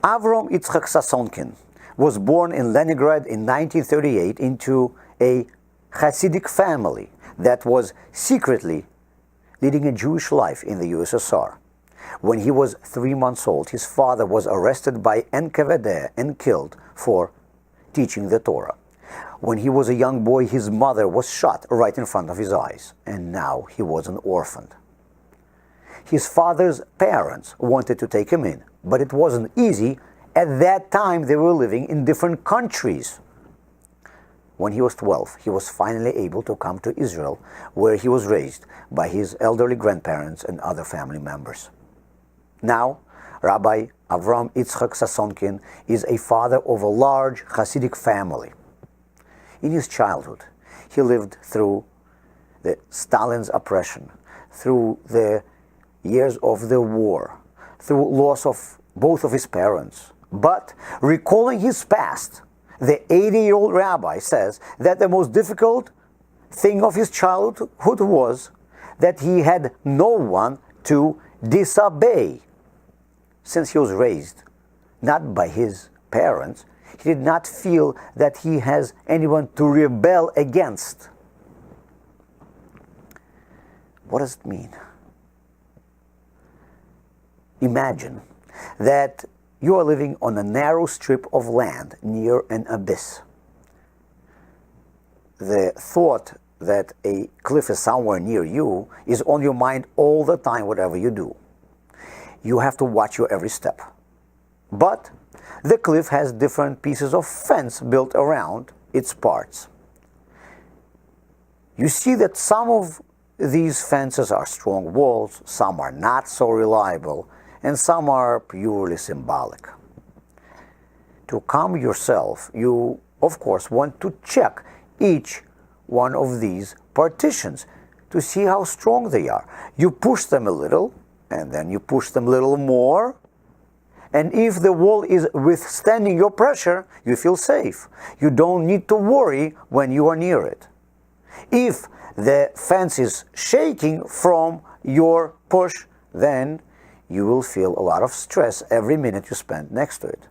Avram Yitzchak Sasonkin was born in Leningrad in 1938 into a Hasidic family that was secretly leading a Jewish life in the USSR. When he was 3 months old, his father was arrested by NKVD and killed for teaching the Torah. When he was a young boy, his mother was shot right in front of his eyes, and now he was an orphan. His father's parents wanted to take him in, but it wasn't easy. At that time, they were living in different countries. When he was 12, he was finally able to come to Israel, where he was raised by his elderly grandparents and other family members. Now, Rabbi Avram Yitzchak Sasonkin is a father of a large Hasidic family. In his childhood, he lived through the Stalin's oppression, through the years of the war, through loss of both of his parents. But recalling his past, the 80-year-old rabbi says that the most difficult thing of his childhood was that he had no one to disobey. Since he was raised not by his parents, he did not feel that he has anyone to rebel against. What does it mean? Imagine that you are living on a narrow strip of land near an abyss. The thought that a cliff is somewhere near you is on your mind all the time, whatever you do. You have to watch your every step. But the cliff has different pieces of fence built around its parts. You see that some of these fences are strong walls, some are not so reliable, and some are purely symbolic. To calm yourself, you, of course, want to check each one of these partitions to see how strong they are. You push them a little, and then you push them a little more, and if the wall is withstanding your pressure, you feel safe. You don't need to worry when you are near it. If the fence is shaking from your push, then you will feel a lot of stress every minute you spend next to it.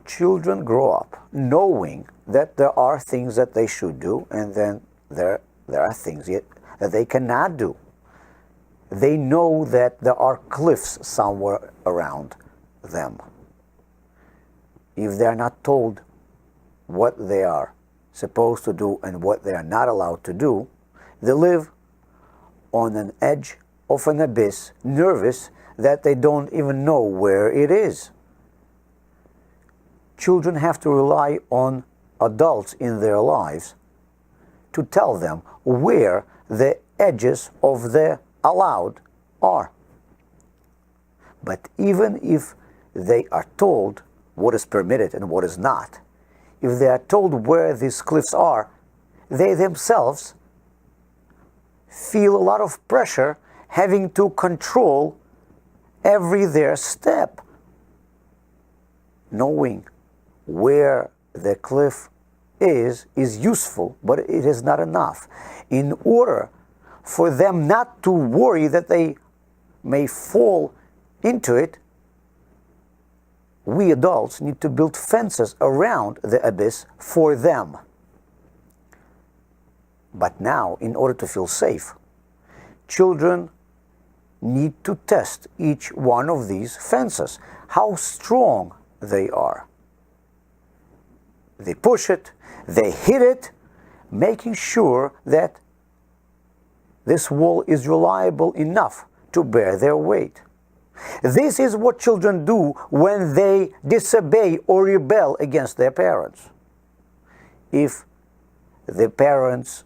Children grow up knowing that there are things that they should do, and then there are things that they cannot do. They know that there are cliffs somewhere around them. If they are not told what they are supposed to do and what they are not allowed to do, they live on an edge of an abyss, nervous that they don't even know where it is. Children have to rely on adults in their lives to tell them where the edges of the allowed are. But even if they are told what is permitted and what is not, if they are told where these cliffs are, they themselves feel a lot of pressure having to control every their step. Knowing where the cliff is useful, but it is not enough. In order for them not to worry that they may fall into it, we adults need to build fences around the abyss for them. But now, in order to feel safe, children need to test each one of these fences, how strong they are. They push it, they hit it, making sure that this wall is reliable enough to bear their weight. This is what children do when they disobey or rebel against their parents. If the parents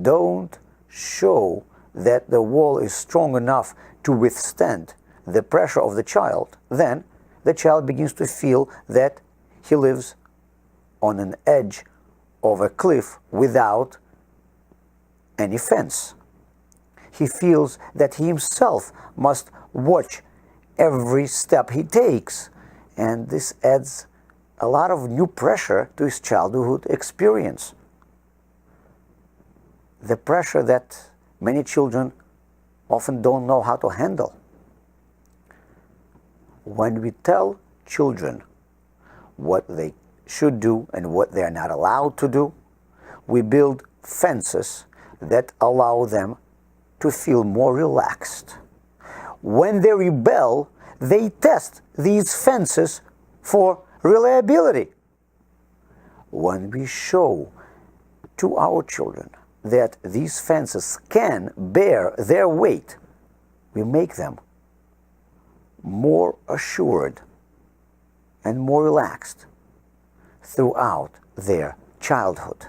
don't show that the wall is strong enough to withstand the pressure of the child, then the child begins to feel that he lives on an edge of a cliff without any fence. He feels that he himself must watch every step he takes, and this adds a lot of new pressure to his childhood experience. The pressure that many children often don't know how to handle. When we tell children what they should do and what they are not allowed to do, we build fences that allow them to feel more relaxed. When they rebel, they test these fences for reliability. When we show to our children that these fences can bear their weight, we make them more assured and more relaxed throughout their childhood.